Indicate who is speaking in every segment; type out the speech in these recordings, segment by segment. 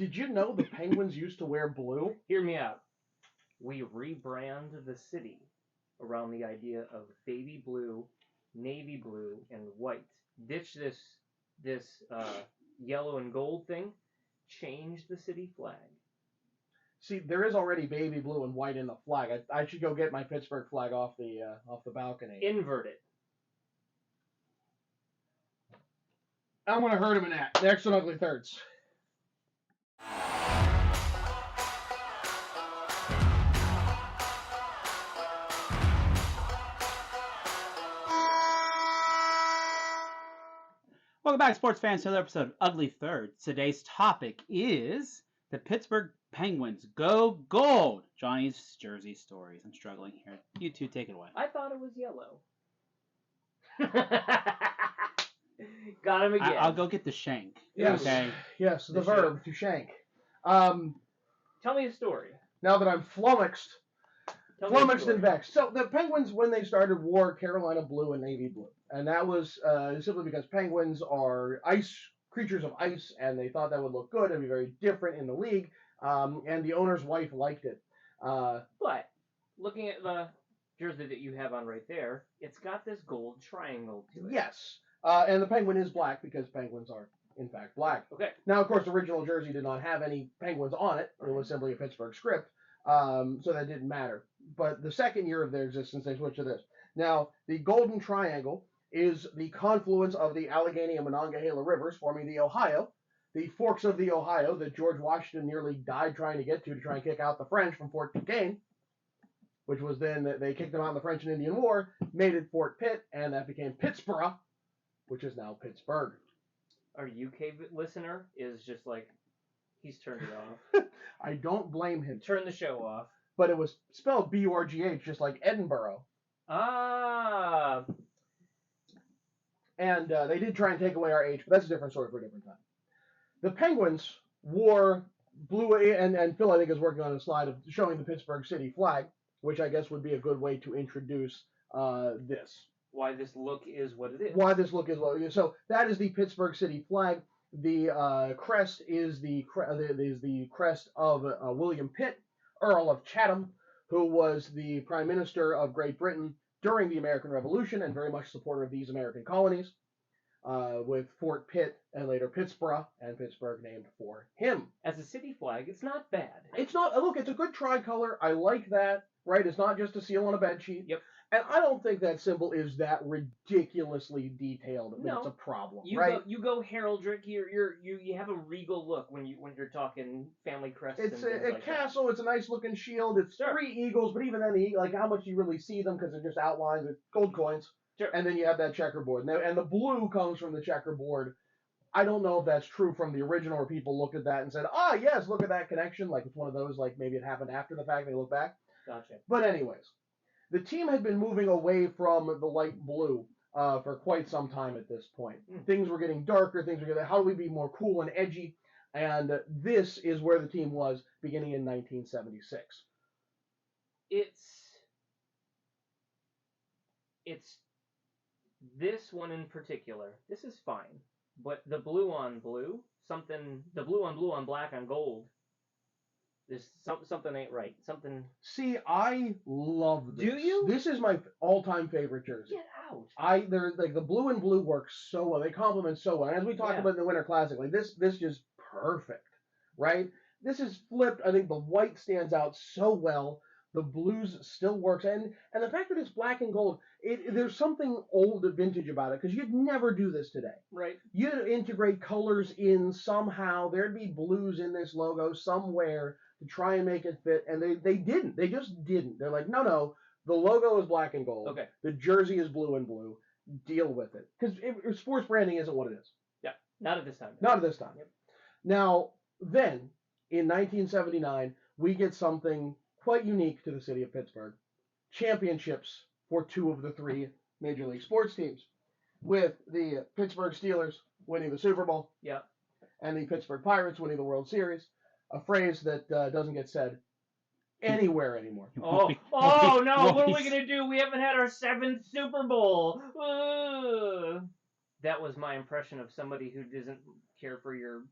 Speaker 1: Did you know the Penguins used to wear blue?
Speaker 2: Hear me out. We rebrand the city around the idea of baby blue, navy blue, and white. Ditch this yellow and gold thing. Change the city flag.
Speaker 1: See, there is already baby blue and white in the flag. I should go get my Pittsburgh flag off the balcony.
Speaker 2: Invert it.
Speaker 1: I'm going to hurt him in that. Next on Ugly Thirds.
Speaker 3: Welcome back, sports fans, to another episode of Ugly Thirds. Today's topic is the Pittsburgh Penguins go gold. Johnny's jersey stories. I'm struggling here. You two take it away.
Speaker 2: I thought it was yellow. Got him again.
Speaker 3: I'll go get the shank.
Speaker 1: Yes.
Speaker 3: Okay.
Speaker 1: Yes, the verb to shank.
Speaker 2: Tell me a story.
Speaker 1: Now that I'm flummoxed and vexed. So the Penguins, when they started, wore Carolina blue and navy blue. And that was simply because penguins are creatures of ice, and they thought that would look good and be very different in the league. And the owner's wife liked it.
Speaker 2: But looking at the jersey that you have on right there, it's got this gold triangle to it.
Speaker 1: Yes. And the penguin is black because penguins are, in fact, black.
Speaker 2: Okay.
Speaker 1: Now, of course, the original jersey did not have any penguins on it. It was simply a Pittsburgh script. So that didn't matter. But the second year of their existence, they switched to this. Now, the golden triangle is the confluence of the Allegheny and Monongahela rivers forming the Ohio, the forks of the Ohio that George Washington nearly died trying to get to try and kick out the French from Fort Duquesne, which was then they kicked them out in the French and Indian War, made it Fort Pitt, and that became Pittsburgh, which is now Pittsburgh.
Speaker 2: Our UK listener is just like, he's turned it off.
Speaker 1: I don't blame him.
Speaker 2: Turn the show off.
Speaker 1: But it was spelled B-U-R-G-H, just like Edinburgh.
Speaker 2: Ah.
Speaker 1: And they did try and take away our H, but that's a different story for a different time. The Penguins wore blue, and Phil, I think, is working on a slide of showing the Pittsburgh City flag, which I guess would be a good way to introduce this.
Speaker 2: Why this look is what it is.
Speaker 1: Why this look is what it is. So that is the Pittsburgh City flag. The crest is the crest of William Pitt, Earl of Chatham, who was the Prime Minister of Great Britain during the American Revolution and very much supporter of these American colonies, with Fort Pitt and later Pittsburgh, and Pittsburgh named for him.
Speaker 2: As a city flag, it's not bad.
Speaker 1: It's not, look, it's a good tricolor. I like that, right? It's not just a seal on a bedsheet.
Speaker 2: Yep.
Speaker 1: And I don't think that symbol is that ridiculously detailed. I mean, it's a problem, right?
Speaker 2: You go heraldric. You have a regal look when you're talking family crests.
Speaker 1: It's
Speaker 2: and
Speaker 1: a
Speaker 2: like
Speaker 1: castle.
Speaker 2: That.
Speaker 1: It's a nice looking shield. It's
Speaker 2: sure.
Speaker 1: 3 eagles, but even then, like how much you really see them because they're just outlines with gold coins.
Speaker 2: Sure.
Speaker 1: And then you have that checkerboard, and the blue comes from the checkerboard. I don't know if that's true from the original, or people looked at that and said, "Ah, yes, look at that connection." Like it's one of those, like maybe it happened after the fact. They look back.
Speaker 2: Gotcha.
Speaker 1: But anyways. The team had been moving away from the light blue for quite some time at this point. Things were getting darker. Things were getting, how do we be more cool and edgy? And this is where the team was beginning in 1976.
Speaker 2: It's this one in particular. This is fine, but the blue on blue, the blue on black on gold. There's something ain't right. Something.
Speaker 1: See, I love this.
Speaker 2: Do you?
Speaker 1: This is my all-time favorite jersey.
Speaker 2: Get out.
Speaker 1: They're like the blue and blue works so well. They complement so well. And as we talked about in the Winter Classic, like this just perfect, right? This is flipped. I think the white stands out so well. The blues still works, and the fact that it's black and gold, there's something old vintage about it because you'd never do this today.
Speaker 2: Right.
Speaker 1: You'd integrate colors in somehow. There'd be blues in this logo somewhere to try and make it fit, and they didn't. They just didn't. They're like, no, the logo is black and gold.
Speaker 2: Okay.
Speaker 1: The jersey is blue and blue. Deal with it. Because sports branding isn't what it is.
Speaker 2: Yeah, not at this time.
Speaker 1: Not at this time.
Speaker 2: Yep.
Speaker 1: Now, then, in 1979, we get something quite unique to the city of Pittsburgh. Championships for 2 of the 3 Major League sports teams, with the Pittsburgh Steelers winning the Super Bowl.
Speaker 2: Yeah.
Speaker 1: And the Pittsburgh Pirates winning the World Series. A phrase that doesn't get said anywhere anymore.
Speaker 2: Oh no! What are we gonna do? We haven't had our 7th Super Bowl. That was my impression of somebody who doesn't care for your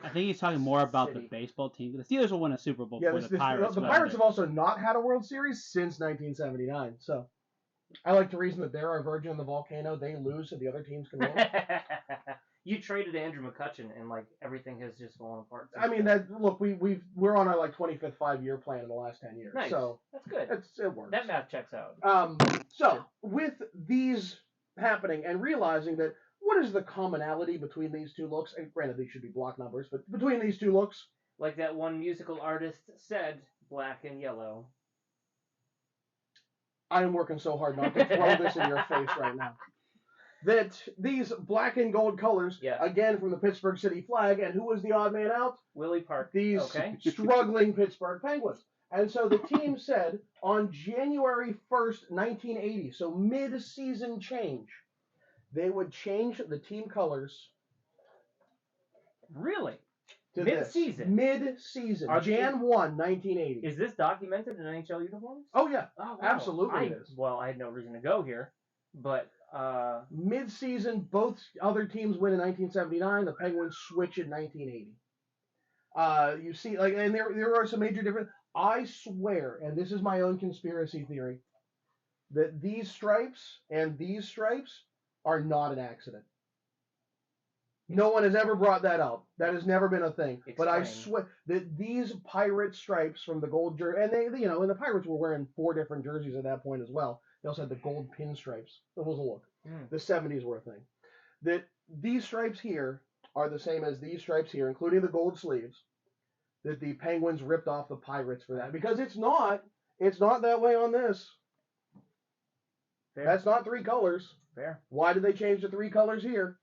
Speaker 3: I think he's talking more about
Speaker 2: City.
Speaker 3: the baseball team. The Steelers will win a Super Bowl
Speaker 1: Yeah,
Speaker 3: for the Pirates.
Speaker 1: the Pirates have also not had a World Series since 1979. So I like to reason that they're our virgin in the volcano. They lose so the other teams can win.
Speaker 2: You traded Andrew McCutcheon, and like everything has just fallen apart.
Speaker 1: I mean, we're on our like 25th 5-year plan in the last 10 years.
Speaker 2: Nice.
Speaker 1: So
Speaker 2: That's good.
Speaker 1: it works.
Speaker 2: That math checks out.
Speaker 1: So with these happening and realizing that what is the commonality between these two looks, and granted these should be block numbers, but between these two looks,
Speaker 2: Like that one musical artist said, black and yellow.
Speaker 1: I am working so hard not to throw this in your face right now. That these black and gold colors,
Speaker 2: Yes.
Speaker 1: again from the Pittsburgh City flag, and who was the odd man out?
Speaker 2: Willie Park.
Speaker 1: These
Speaker 2: Okay.
Speaker 1: struggling Pittsburgh Penguins. And so the team said on January 1st, 1980, so mid-season change, they would change the team colors
Speaker 2: Really?
Speaker 1: to
Speaker 2: Mid-season?
Speaker 1: this. Mid-season.
Speaker 2: Are
Speaker 1: Jan 1, 1980.
Speaker 2: Is this documented in NHL uniforms?
Speaker 1: Oh, yeah.
Speaker 2: Oh, wow.
Speaker 1: Absolutely it is.
Speaker 2: Well, I had no reason to go here, but
Speaker 1: Mid-season, both other teams win in 1979. The Penguins switch in 1980. You see, like, and there are some major differences. I swear, and this is my own conspiracy theory, that these stripes and these stripes are not an accident. No one has ever brought that up. That has never been a thing. But I swear that these pirate stripes from the gold jersey, and they, and the Pirates were wearing 4 different jerseys at that point as well. They also had the gold pinstripes. That was a look. The 70s were a thing. That these stripes here are the same as these stripes here, including the gold sleeves. That the Penguins ripped off the Pirates for that, because it's not that way on this.
Speaker 2: Fair.
Speaker 1: That's not 3 colors.
Speaker 2: Fair.
Speaker 1: Why did they change the 3 colors here?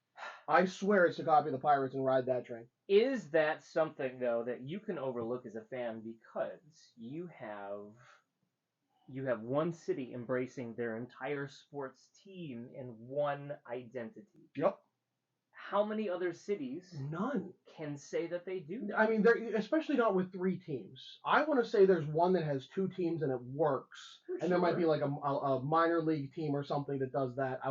Speaker 1: I swear it's to copy the Pirates and ride that train.
Speaker 2: Is that something though that you can overlook as a fan because you have one city embracing their entire sports team in one identity?
Speaker 1: Yep.
Speaker 2: How many other cities
Speaker 1: None
Speaker 2: can say that they do that?
Speaker 1: I mean, especially not with 3 teams. I want to say there's one that has 2 teams and it works. And there might be like a minor league team or something that does that.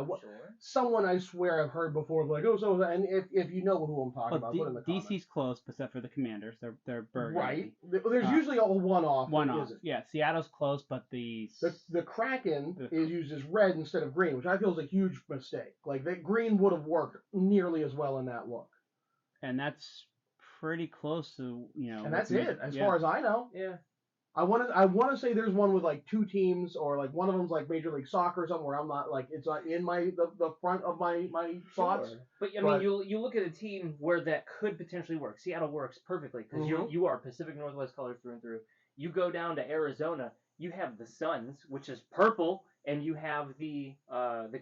Speaker 1: Someone I swear I've heard before, like, oh, so, and if you know who I'm talking about, put in the comments.
Speaker 3: DC's close, except for the Commanders. They're burgundy.
Speaker 1: Right. There's usually a one-off.
Speaker 3: One-off. Yeah, Seattle's close, but the
Speaker 1: Kraken is used as red instead of green, which I feel is a huge mistake. Like, that green would have worked nearly as well in that look.
Speaker 3: And that's pretty close to,
Speaker 1: And that's it, as far as I know.
Speaker 2: Yeah.
Speaker 1: I want to say there's one with like 2 teams, or like one of them's like Major League Soccer or something, where I'm not like, it's not in the front of my thoughts.
Speaker 2: But I mean, you look at a team where that could potentially work. Seattle works perfectly because you are Pacific Northwest colors through and through. You go down to Arizona, you have the Suns, which is purple, and you have the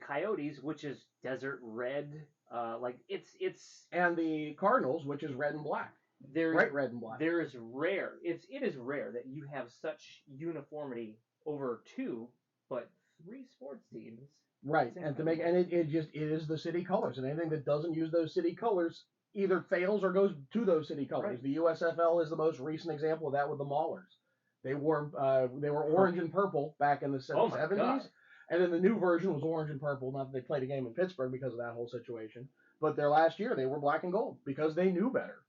Speaker 2: Coyotes, which is desert red. And the Cardinals, which is red and black. Bright red and black. It is rare that you have such uniformity over 2, but 3 sports teams.
Speaker 1: Right, and it is the city colors, and anything that doesn't use those city colors either fails or goes to those city colors. Right. The USFL is the most recent example of that with the Maulers. They were orange and purple back in the 70s. God. And then the new version was orange and purple. Not that they played a game in Pittsburgh because of that whole situation. But their last year, they were black and gold because they knew better.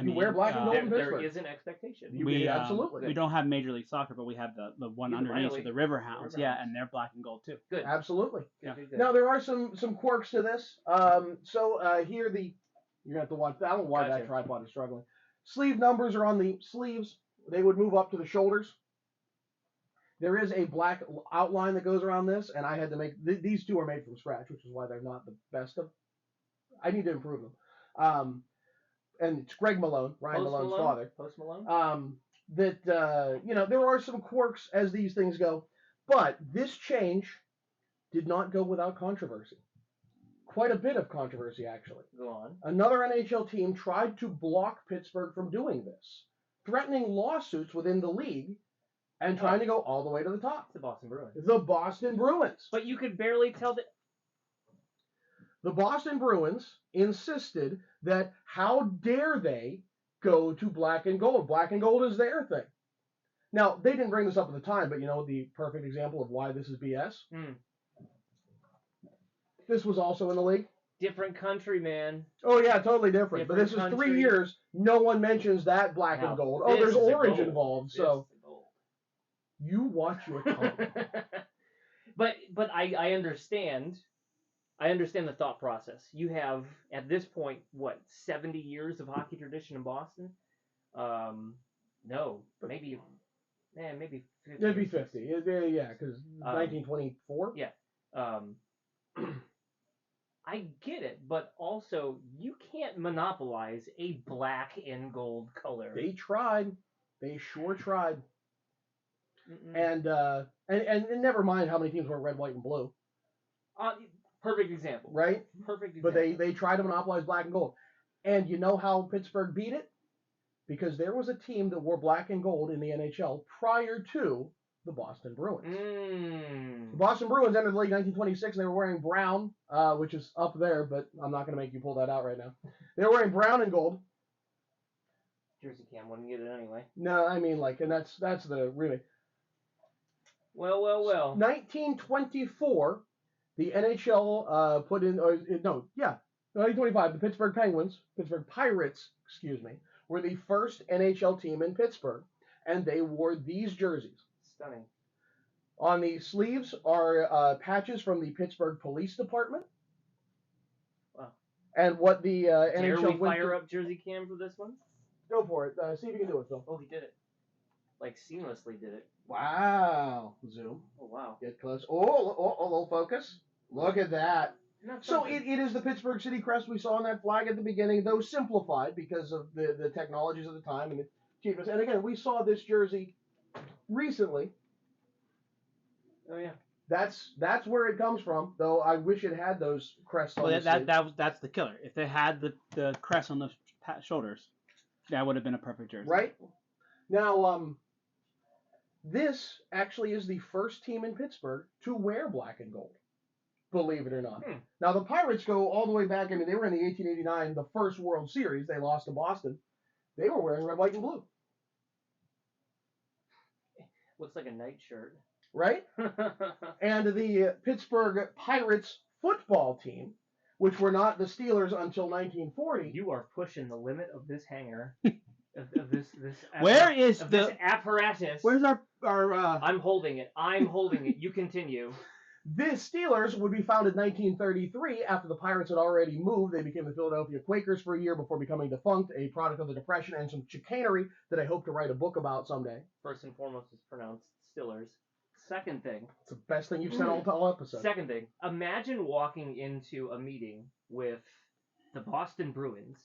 Speaker 1: You wear black and gold in Pittsburgh.
Speaker 2: There is an expectation.
Speaker 1: Absolutely.
Speaker 3: We don't have Major League Soccer, but we have the one underneath, the River Hounds. Yeah, and they're black and gold too.
Speaker 2: Good.
Speaker 1: Absolutely.
Speaker 3: Yeah.
Speaker 2: Good.
Speaker 1: Now, there are some quirks to this. Here you're going to have to watch. I don't know why that tripod is struggling. Sleeve numbers are on the sleeves. They would move up to the shoulders. There is a black outline that goes around this, and I had to make these 2 are made from scratch, which is why they're not the best of. I need to improve them. And it's Greg Malone, Ryan Malone's father.
Speaker 2: Post Malone.
Speaker 1: There are some quirks as these things go, but this change did not go without controversy. Quite a bit of controversy, actually.
Speaker 2: Go on.
Speaker 1: Another NHL team tried to block Pittsburgh from doing this, threatening lawsuits within the league and trying to go all the way to the top.
Speaker 2: The Boston Bruins.
Speaker 1: The Boston Bruins.
Speaker 2: But you could barely tell that.
Speaker 1: The Boston Bruins insisted that how dare they go to black and gold. Black and gold is their thing. Now, they didn't bring this up at the time, but the perfect example of why this is BS? This was also in the league.
Speaker 2: Different country, man.
Speaker 1: Oh yeah, totally different. But
Speaker 2: Different
Speaker 1: this is 3
Speaker 2: country.
Speaker 1: years. No one mentions that black
Speaker 2: Now,
Speaker 1: and gold.
Speaker 2: this
Speaker 1: Oh, there's
Speaker 2: is a
Speaker 1: orange
Speaker 2: gold.
Speaker 1: involved.
Speaker 2: This
Speaker 1: So
Speaker 2: is a gold.
Speaker 1: you watch your tongue.
Speaker 2: but I understand. I understand the thought process. You have at this point what 70 years of hockey tradition in Boston. No, maybe 50.
Speaker 1: It'd be 50. Yeah, because 1924.
Speaker 2: Yeah. I get it, but also you can't monopolize a black and gold color.
Speaker 1: They tried. They sure tried.
Speaker 2: Mm-mm.
Speaker 1: And never mind how many teams were red, white, and blue.
Speaker 2: Perfect example.
Speaker 1: Right?
Speaker 2: Perfect example.
Speaker 1: But they tried to monopolize black and gold. And you know how Pittsburgh beat it? Because there was a team that wore black and gold in the NHL prior to the Boston Bruins. The Boston Bruins entered the league in 1926, and they were wearing brown, which is up there, but I'm not going to make you pull that out right now. They were wearing brown and gold.
Speaker 2: Jersey Cam wouldn't get it anyway.
Speaker 1: No, I mean, like, and that's the really.
Speaker 2: Well.
Speaker 1: 1924, the NHL put in, 1925, the Pittsburgh Pirates, were the first NHL team in Pittsburgh, and they wore these jerseys.
Speaker 2: Stunning.
Speaker 1: On the sleeves are patches from the Pittsburgh Police Department.
Speaker 2: Wow.
Speaker 1: And what the
Speaker 2: Dare
Speaker 1: NHL
Speaker 2: we fire up Jersey Cam for this one?
Speaker 1: Go for it. See if you can do it, Phil.
Speaker 2: Oh, he did it. Like seamlessly did it.
Speaker 1: Wow. Zoom.
Speaker 2: Oh, wow.
Speaker 1: Get close. Oh, a little focus. Look at that. So it is the Pittsburgh City crest we saw on that flag at the beginning, though simplified because of the technologies of the time and the cheapness. And again, we saw this jersey recently.
Speaker 2: Oh yeah.
Speaker 1: That's where it comes from. Though I wish it had those crests on the sleeve.
Speaker 3: That's the killer. If they had the crest on the shoulders, that would have been a perfect jersey.
Speaker 1: Right. Now, this actually is the first team in Pittsburgh to wear black and gold. Believe it or not. Now, the Pirates go all the way back. I mean, they were in the 1889, the first World Series. They lost to Boston. They were wearing red, white, and blue.
Speaker 2: Looks like a nightshirt.
Speaker 1: Right? And the Pittsburgh Pirates football team, which were not the Steelers until 1940.
Speaker 2: You are pushing the limit of this hanger. of this
Speaker 3: this
Speaker 2: apparatus.
Speaker 3: Where's our
Speaker 2: I'm holding it. You continue.
Speaker 1: The Steelers would be founded in 1933 after the Pirates had already moved. They became the Philadelphia Quakers for a year before becoming defunct, a product of the Depression and some chicanery that I hope to write a book about someday.
Speaker 2: First and foremost, it's pronounced Stillers. Second thing.
Speaker 1: It's the best thing you've said all episode.
Speaker 2: Second thing. Imagine walking into a meeting with the Boston Bruins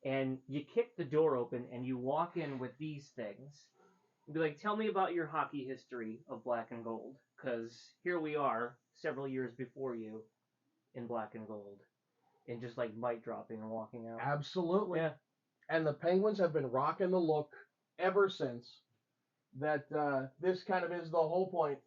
Speaker 2: and you kick the door open and you walk in with these things. Be like, tell me about your hockey history of black and gold. Because here we are, several years before you, in black and gold. And just like mic dropping and walking out.
Speaker 1: Absolutely.
Speaker 2: Yeah.
Speaker 1: And the Penguins have been rocking the look ever since. That this kind of is the whole point.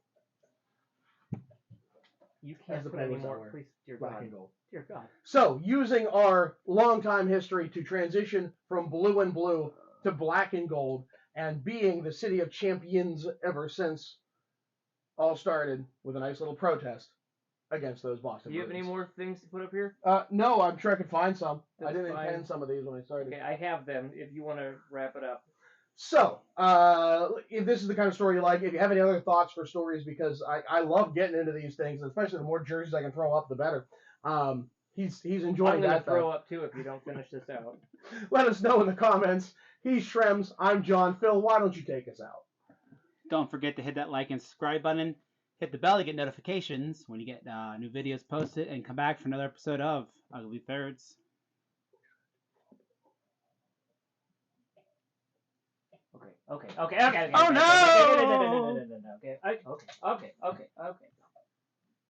Speaker 2: You can't put any more, please, dear
Speaker 1: black
Speaker 2: God.
Speaker 1: and gold.
Speaker 2: Dear God.
Speaker 1: So, using our long-time history to transition from blue and blue to black and gold, and being the city of champions ever since, all started with a nice little protest against those Boston
Speaker 2: Do you have
Speaker 1: Bruins.
Speaker 2: any more things to put up here?
Speaker 1: No, I'm sure I could find some.
Speaker 2: That's
Speaker 1: I didn't
Speaker 2: fine.
Speaker 1: intend some of these when I started.
Speaker 2: Okay, I have them if you want to wrap it up.
Speaker 1: So, if this is the kind of story you like, if you have any other thoughts for stories, because I love getting into these things, especially the more jerseys I can throw up, the better. He's enjoying that.
Speaker 2: I'm going to throw up, too, if you don't finish this out.
Speaker 1: Let us know in the comments. He's Shrems. I'm John. Phil, why don't you take us out?
Speaker 3: Don't forget to hit that like and subscribe button. Hit the bell to get notifications when you get new videos posted, and come back for another episode of Ugly Thirds.
Speaker 2: Okay.
Speaker 3: Oh, no!
Speaker 2: Okay.